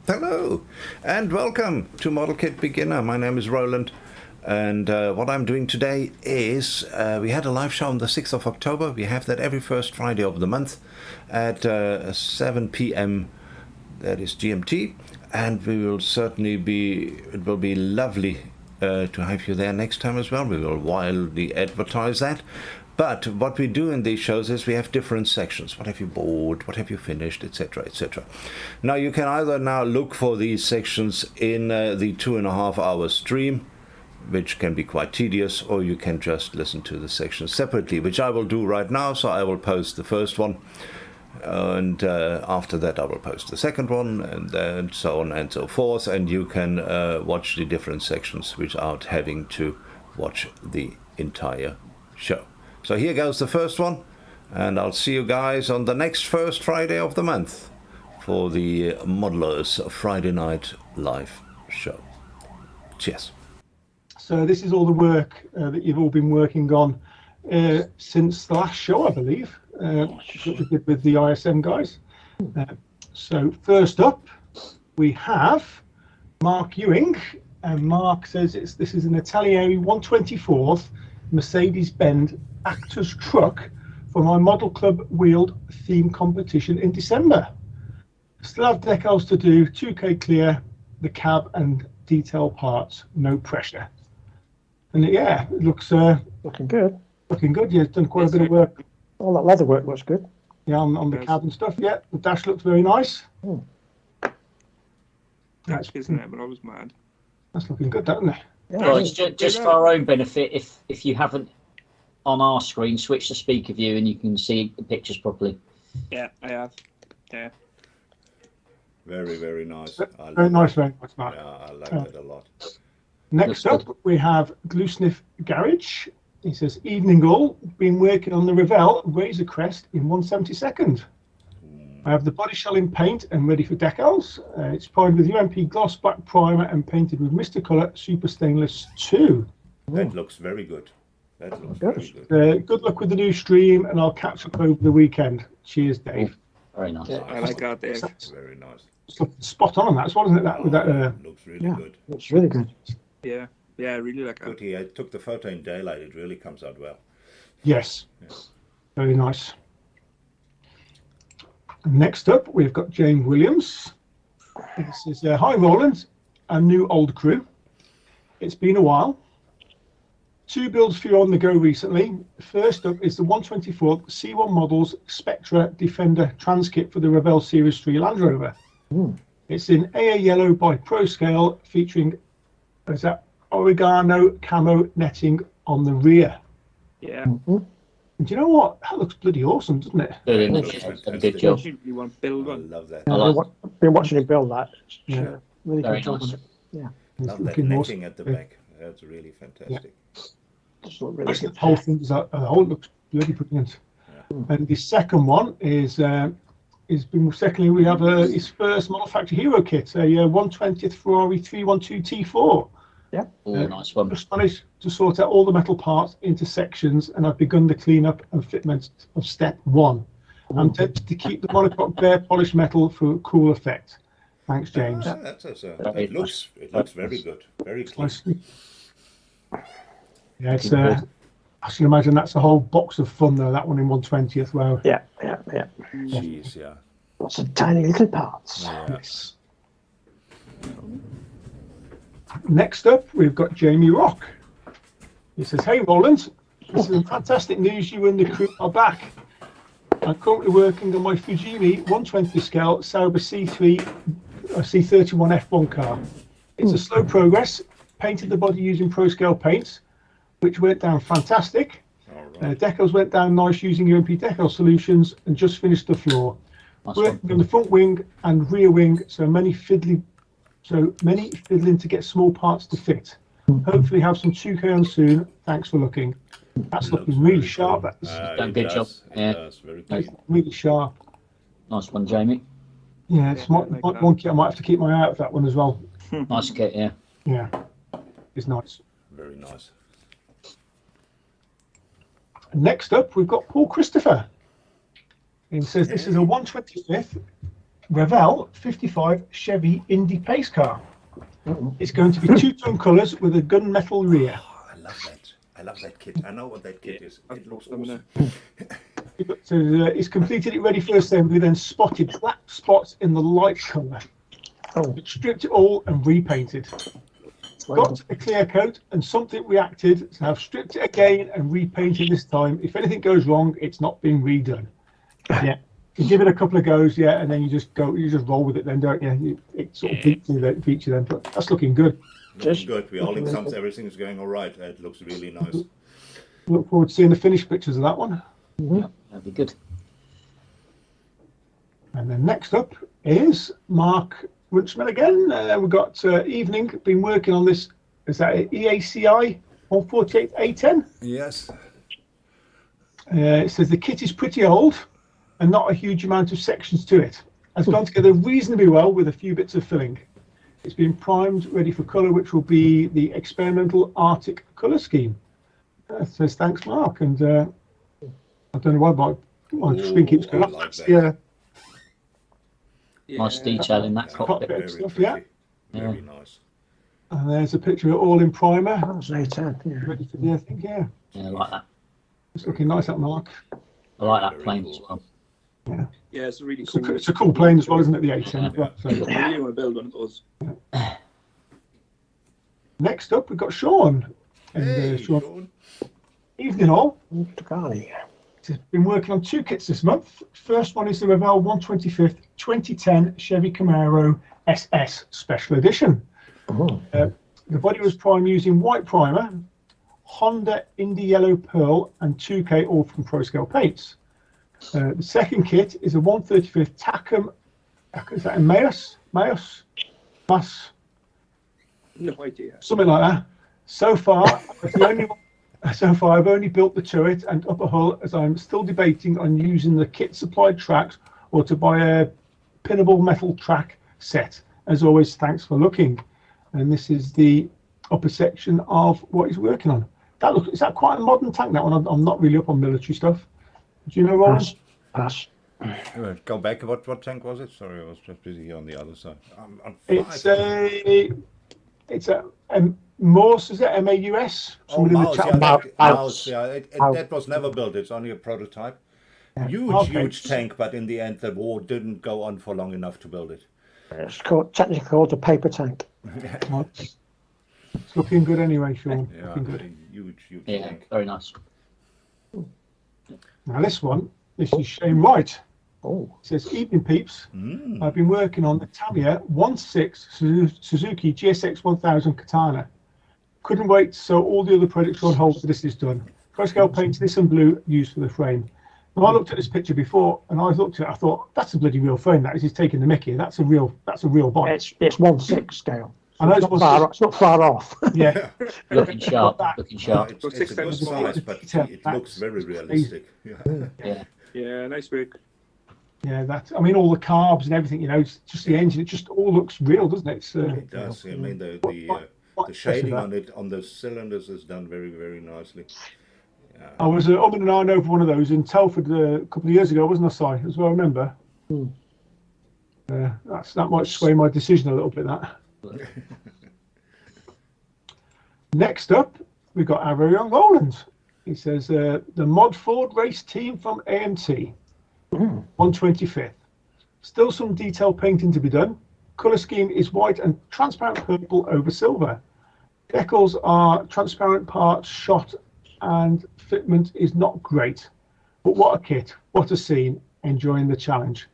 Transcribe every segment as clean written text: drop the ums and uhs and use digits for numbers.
Hello, and welcome to Modelkit Beginner. My name is Roland, and what I'm doing today is we had a live show on the 6th of October. We have that every first Friday of the month at 7 p.m. That is GMT, and we will certainly be. It will be lovely to have you there next time as well. We will wildly advertise that. But what we do in these shows is we have different sections. What have you bought? What have you finished? Etc. etc. Now you can either now look for these sections in the 2.5 hour stream, which can be quite tedious, or you can just listen to the sections separately, which I will do right now. So I will post the first one, and after that I will post the second one, and then so on and so forth. And you can watch the different sections without having to watch the entire show. So here goes the first one, and I'll see you guys on the next first Friday of the month for the Modelers Friday Night Live show. Cheers. So this is all the work that you've all been working on since the last show, I believe, that we did with the ISM guys. So first up, we have Mark Ewing, and Mark says this is an Italieri 124th Mercedes-Benz Actors truck for my Model Club wheeled theme competition in December. Still have decals to do, 2K clear, the cab and detail parts, no pressure. And yeah, it looks looking good. Looking good. Yeah, it's done quite a bit of work. All that leather work looks good. Yeah, on the cab and stuff. Yeah, the dash looks very nice. Dash isn't it? But I was mad. That's looking good, doesn't it? Yeah. Well, it's just for our own benefit. If you haven't on our screen, switch to speaker view and you can see the pictures properly. Yeah, I have. Yeah. Very, very nice. Very nice, very much, Mark. Yeah, I like that a lot. Next up, we have Glusniff Garage. He says, evening all, been working on the Revell Razor Crest in 1/72. I have the body shell in paint and ready for decals. It's primed with UMP gloss black primer and painted with Mr. Colour Super Stainless 2. That looks very good. That looks very good. Good luck with the new stream, and I'll catch up over the weekend. Cheers, Dave. Very nice. Yeah. I like that, Dave. Very nice. Spot on that as well, isn't it? That with that. Looks really Yeah, good. looks really good. Yeah, yeah, I really like Good. that. I took the photo in daylight. It really comes out well. Yes. Yes. Very nice. Next up, we've got James Williams. This is hi Roland, and new old crew. It's been a while. 2 builds for you on the go recently. First up is the 124th C1 Models Spectra Defender Transkit for the Revell Series 3 Land Rover. It's in AA yellow by ProScale, featuring oregano camo netting on the rear. Yeah. And do you know what? That looks bloody awesome, doesn't it? Good, Looks isn't it? fantastic. Good job. You want to build I one? love that. Yeah, like I've been watching him build that. Yeah. Really Very good job nice. on it. Yeah, It's Love that looking netting awesome. at the back. That's really fantastic. just look really The good. whole thing is the whole looks bloody brilliant. And the second one is secondly we have his first Model Factory Hero kit, a 120th Ferrari 312 T4. Oh, nice one. Just managed to sort out all the metal parts into sections, and I've begun the cleanup and fitment of step 1. I'm tempted to keep the monocoque bare polished metal for a cool effect. Thanks, James. It looks very good. Very clean. Yeah, it's I can imagine that's a whole box of fun though, that one in 1/20th. Wow. Yeah. Jeez, yeah. Lots of tiny little parts. Yeah. Yes. Next up, we've got Jamie Rock. He says, hey Roland, this is fantastic news, you and the crew are back. I'm currently working on my Fujimi 120 scale Sauber C31 F1 car. It's a slow progress, painted the body using ProScale paints, which went down fantastic. All right. Decals went down nice using UMP decal solutions, and just finished the floor. Nice Working one. on the front wing and rear wing, so many fiddling to get small parts to fit. Hopefully have some 2K on soon. Thanks for looking. That's Looks looking really very sharp. cool. That's Done It good does, job. It Yeah. does. Very that's clean. really sharp. Nice one, Jamie. Yeah, it's Yeah, I like that. one kit I might have to keep my eye out for that one as well. Nice kit, yeah. Yeah, it's nice. Very nice. Next up, we've got Paul Christopher. He says this is a 125th Revell 55 Chevy Indy pace car. It's going to be 2-tone colours with a gunmetal rear. Oh, I love that. I love that kit. I know what that kit is. It looks awesome. So it's completed it ready for assembly, then spotted black spots in the light colour. Stripped it all and repainted. Got a clear coat and something reacted, so I've stripped it again and repainted this time. If anything goes wrong, it's not being redone. Yeah, you give it a couple of goes, yeah, and then you just roll with it then, don't you? It sort of beats you then, but that's looking good. Looking good. We all exams, everything's going all right. It looks really nice. Look forward to seeing the finished pictures of that one. Yeah, that'd be good. And then next up is Mark Winchman again. We've got Evening, been working on this. Is that an EACI 148A10? Yes. It says the kit is pretty old and not a huge amount of sections to it. Has gone together reasonably well with a few bits of filling. It's been primed, ready for colour, which will be the experimental Arctic colour scheme. It says thanks, Mark. And I don't know why, but my screen keeps going up. Like that. Yeah. Nice detail in that cockpit. Cockpit stuff, yeah. Very nice. And there's a picture of it all in primer. That was A10. Yeah. Ready for the, I think, yeah. Yeah, I like that. It's looking nice, that Mark. I like that plane as well. Yeah, it's really cool. It's a cool plane as well, isn't it, the A10? Yeah. So, I really want to build one of those. next up, we've got Sean. And Hey, Sean, Sean. evening all. Tocani. He's been working on 2 kits this month. First one is the Revell 125th 2010 Chevy Camaro SS Special Edition. The body was primed using white primer, Honda Indy Yellow Pearl, and 2K all from ProScale paints. The second kit is a 135th Tacom. Is that a Maus? No idea. Something like that. So far, I've only built the turret and upper hull, as I'm still debating on using the kit supplied tracks or to buy a pinnable metal track set. As always, thanks for looking. And this is the upper section of what he's working on. Is that quite a modern tank, that one? I'm not really up on military stuff. Do you know, Roland? Pass. Go back. What tank was it? Sorry, I was just busy here on the other side. It's a Morse, is it? MAUS? Oh, Mouse, yeah, Mouse. yeah. That was never built. It's only a prototype. Huge tank, but in the end, the war didn't go on for long enough to build it. It's technically called a paper tank. It's looking good anyway, Sean. Yeah, Looking good. huge Yeah, tank. very nice. Now this is Shane Wright. Oh, It says, evening peeps. I've been working on the Tamiya 1.6 Suzuki GSX 1000 Katana. Couldn't wait, so all the other projects are on hold for this is done. ProScale paints this in blue used for the frame. Now I looked at this picture before, and I thought that's a bloody real frame. That is, he's taking the mickey. That's a real body. it's 1/6 scale. I know it's not far off. Yeah, Looking sharp. Looking No, sharp. it's So a 6 good times size, but it looks very realistic. Yeah. Yeah, nice work. yeah. All the carbs and everything. It's just the engine. It just all looks real, doesn't it? It does. I mean, the shading on it on the cylinders is done very, very nicely. I was and ahhing over one of those in Telford a couple of years ago, wasn't I, Si? As well, I remember. That might sway my decision a little bit. That. Next up, we've got our very own Roland. He says the Mod Ford race team from AMT, 125th. Still some detail painting to be done. Colour scheme is white and transparent purple over silver. Decals are transparent parts shot, and fitment is not great. But what a kit! What a scene! Enjoying the challenge.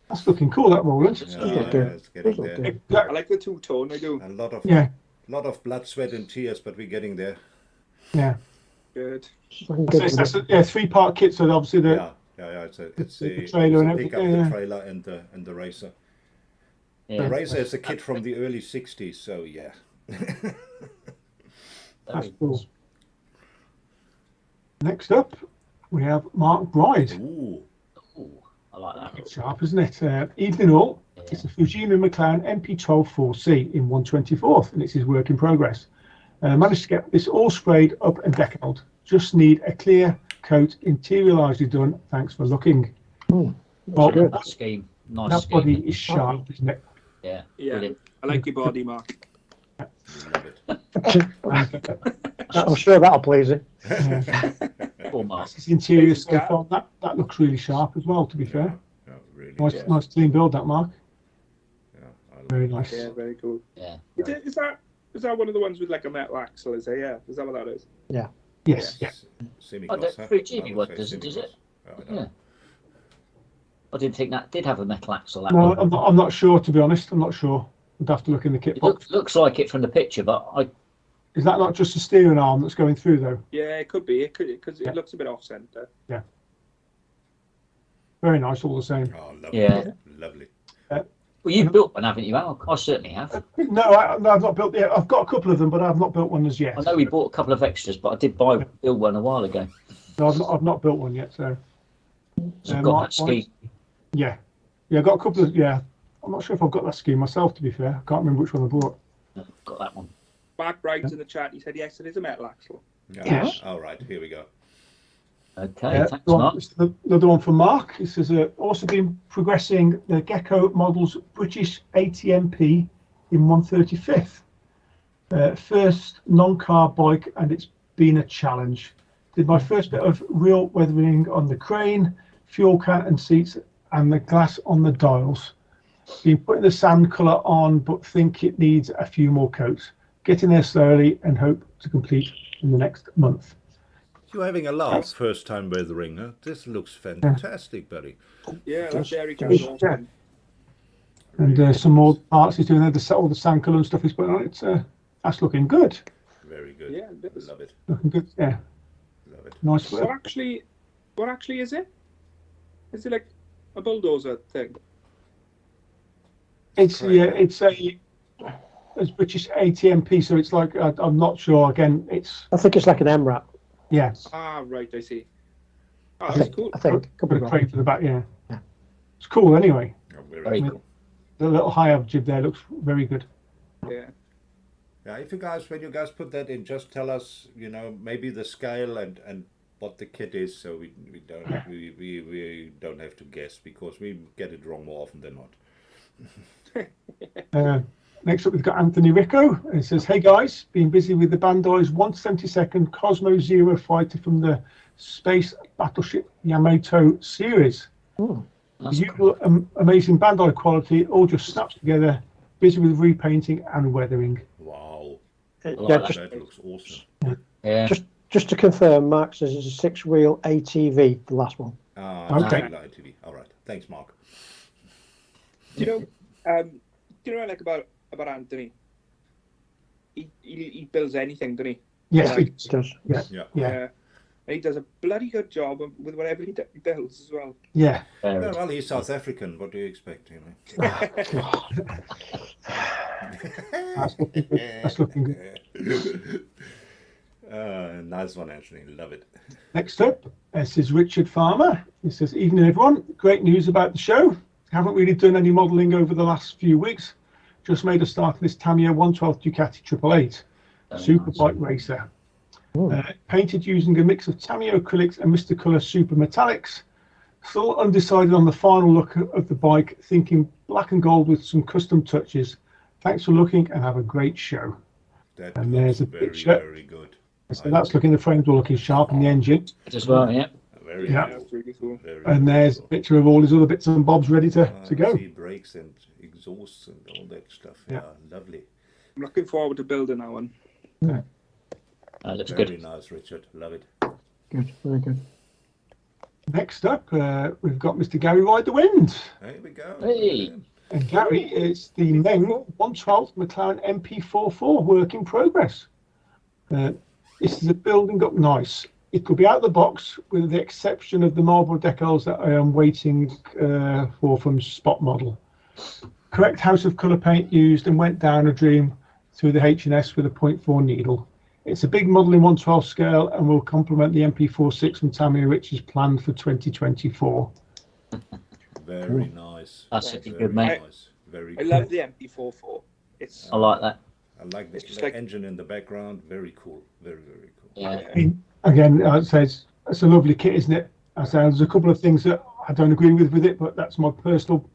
That's looking cool, that Roland. It's getting there. I like the two-tone, I do. A lot of blood, sweat, and tears, but we're getting there. Yeah. Good. That's a 3-part kit, so obviously Yeah. It's the a trailer and pick up everything, the trailer and the racer. Yeah. The racer is a kit from the early '60s, so yeah. that's cool. Next up, we have Mark Bride. Ooh. I like that. It's sharp, isn't it? Evening all. It's a Fujima McLaren MP12 4C in 1/24th, and it's his work in progress. Managed to get this all sprayed up and decaled. Just need a clear coat, interior largely done. Thanks for looking. That's good. That scheme. Nice. That scheme. body is sharp, isn't it? Yeah. Yeah. Brilliant. I like your body, Mark. Love it. I'm sure that'll please him. Poor Mark. This interior Ladies so cat. far, that looks really sharp as well, to be fair. Yeah, really. Nice, Yes. nice clean build, that, Mark. Yeah, I love Very it. nice. Yeah, very cool. Yeah. Is that one of the ones with like a metal axle? Is it? Yeah. Is that what that is? Yes, yeah. Semi-gloss, huh? Fruit Genie I would one say doesn't, does it? semi-gloss. I don't Yeah. know. I didn't think that did have a metal axle. That No, one. I'm not sure, to be honest. I'm not sure. We'd have to look in the kit It box. looks like it from the picture, but I Is that not just a steering arm that's going through, though? Yeah, it could be. It could because Yeah. it looks a bit off center. Very nice, all the same. Oh, lovely. Yeah. Lovely. well, you've built one, haven't you, Al? I certainly have. No, I've not built yet. I've got a couple of them, but I've not built one as yet. I know we bought a couple of extras, but I did build one a while ago. No, I've not built one yet. So, So I've got Mark, that scheme. yeah, I've got a couple of. Yeah, I'm not sure if I've got that scheme myself. To be fair, I can't remember which one I bought. Got that one. Mark writes in the chat. He said yes, it is a metal axle. Yeah. Yes. All right, here we go. Okay, thanks, go on, Mark. this is another one from Mark. He says, also been progressing the Gecko models British ATMP in 135th. First non-car bike, and it's been a challenge. Did my first bit of real weathering on the crane, fuel can and seats, and the glass on the dials. Been putting the sand colour on, but think it needs a few more coats. Getting there slowly and hope to complete in the next month. You're having a laugh first time weathering, huh? This looks fantastic, buddy. Yeah, that's very Yes, cool. yeah. And some more parts he's doing there, all the sand colour and stuff he's putting on it. That's looking good. Very good. Yeah, it is. Love it. Looking good, yeah. Love it. Nice What work. actually is it? Is it like a bulldozer thing? It's British ATMP, so it's like I'm not sure. Again, it's I think it's like an MRAP. yeah, Ah, right, I see. Oh, I that's think. cool. I think. Could be got a wrong. crane for the back. Yeah, Yeah. it's cool. Anyway, Oh, very Very good. cool. the little high up jib there looks very good. Yeah. Yeah, if you guys, when you guys put that in, just tell us, maybe the scale and what the kit is, so we don't have to guess, because we get it wrong more often than not. Next up, we've got Anthony Ricco. It says, "Hey guys, been busy with the Bandai's 1/72nd Cosmo Zero fighter from the Space Battleship Yamato series. That's Usual amazing Bandai quality, all just snaps together. Busy with repainting and weathering." Wow, Yeah, like just, that looks awesome. Yeah. just to confirm, Mark says it's a 6-wheel ATV, the last one. Okay. TV. All right, thanks, Mark. Do you know what I like about Anthony? He builds anything, doesn't he? Yes, Yeah. it- It does. yeah, And he does a bloody good job with whatever he builds as well. yeah. Yeah, well, he's South African. What do you expect? That's looking good. That's looking good. Nice one, Anthony. Love it. Next up, this is Richard Farmer. He says, "Evening everyone, great news about the show. Haven't really done any modelling over the last few weeks. Just made a start of this Tamiya 112 Ducati 888 Super Bike Racer. Painted using a mix of Tamiya acrylics and Mr. Colour Super Metallics. Still undecided on the final look of the bike, thinking black and gold with some custom touches. Thanks for looking and have a great show." That And looks there's a very, picture. very good. So that's looking, the frames are looking sharp in the engine. As well, yeah. Very Yeah. good. That's really cool. Very And good. there's a picture of all his other bits and bobs ready to go. See brakes and exhausts and all that stuff. Yeah, lovely. I'm looking forward to building that one. Looks Very good. nice, Richard. Love it. Good. Very good. Next up, we've got Mr. Gary Ride the Wind. There we go. Hey. And Gary is the main 112 McLaren MP44 work in progress. This is a building up nice. It could be out of the box with the exception of the marble decals that I am waiting for from Spot Model. Correct house of colour paint used and went down a dream through the H&S with a 0.4 needle. It's a big model in 112 scale and will complement the MP46 from Tamiya, which is planned for 2024. Very nice. That's Very looking good, mate. Nice. Very I good. love the MP44. It's I like that. I like the, It's just the like- engine in the background. Very cool. Very, very cool. Yeah. I mean, again, I'd say it's a lovely kit, isn't it? I say there's a couple of things that I don't agree with it, but that's my personal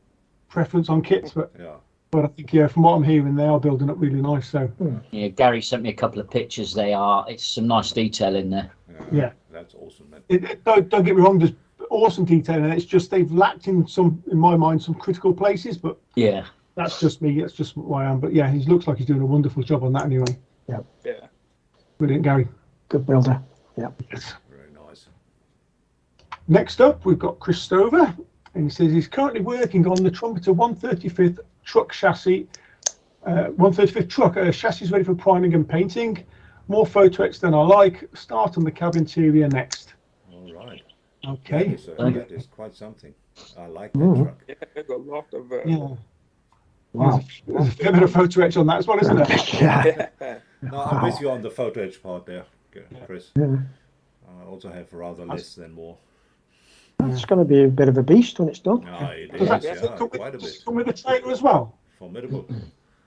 preference on kits, but Yeah. I think from what I'm hearing, they are building up really nice. So Yeah, Gary sent me a couple of pictures. It's some nice detail in there. yeah. That's awesome, man. Don't get me wrong, there's awesome detail, and it's just they've lacked in my mind, some critical places. But Yeah. that's just me. That's just who I am. But yeah, he looks like he's doing a wonderful job on that anyway. Yeah. Brilliant, Gary. Good builder. Yeah. Yes. Very nice. Next up, we've got Chris Stover, and he says he's currently working on the Trumpeter 135th truck chassis. 135th truck chassis is ready for priming and painting. More photo etch than I like. Start on the cab interior next. All right. Okay. That is quite something. I like that truck. Yeah, I've got a lot of. Yeah. Wow. There's a fair bit of photo etch on that as well, isn't there? Yeah. No, I'm with you on the photo edge part there, Chris. Yeah. I also have rather less than more. It's going to be a bit of a beast when it's done. No, it Does that is, come with, quite a bit. come with the trailer as well? Formidable.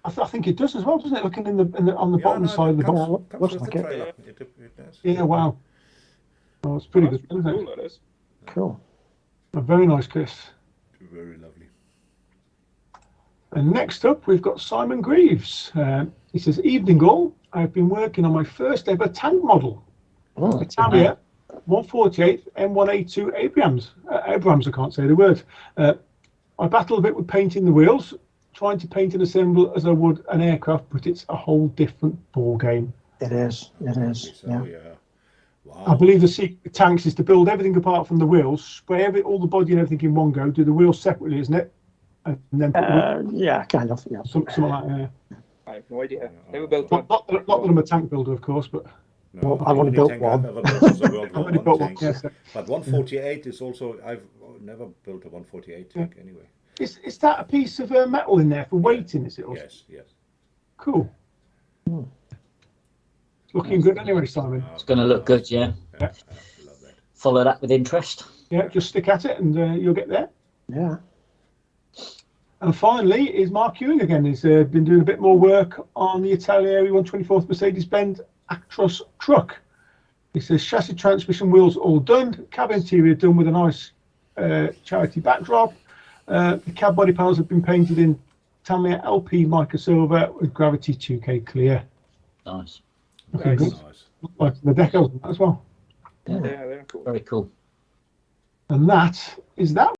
I think it does as well, doesn't it? Looking on the bottom side of the box. box. Comes Looks with like the it. trailer. It does. Yeah, wow. Oh, it's pretty good, isn't Cool, it? that is. Cool. Very nice, Chris. Very lovely. And next up, we've got Simon Greaves. He says, "Evening all. I've been working on my first ever tank model, Oh, Italia 148 M1A2 Abrams. Abrams, I can't say the word. I battle a bit with painting the wheels, trying to paint and assemble as I would an aircraft, but it's a whole different ball game. it is. It is. So, Yeah. Wow. I believe the secret of tanks is to build everything apart from the wheels, spray all the body and everything in one go, do the wheels separately, isn't it? And then put Yeah, kind of. Yeah. something like that. Yeah. I have no idea. Never built one. Not that I'm a tank builder, of course, but No, Well, I've only the built tank one. I've ever built was a World I've War only One built one. tank. Yes. But 148 is also, I've never built a 148 tank anyway. Is that a piece of metal in there for weighting? Is it? Or- Yes, yes. Cool. Looking good anyway, Simon. It's going to look good, yeah. Yeah, I love that. Follow that with interest. Yeah, just stick at it and you'll get there. Yeah. And finally is Mark Ewing again. He's been doing a bit more work on the Italieri 124th Mercedes-Benz Actros truck. He says chassis, transmission, wheels all done. Cab interior done with a nice charity backdrop. The cab body panels have been painted in Tamiya LP mica silver with gravity 2K clear. Nice. Okay, Nice. good. Nice. Like the decals as well. Yeah, they're cool. Very cool. And that is that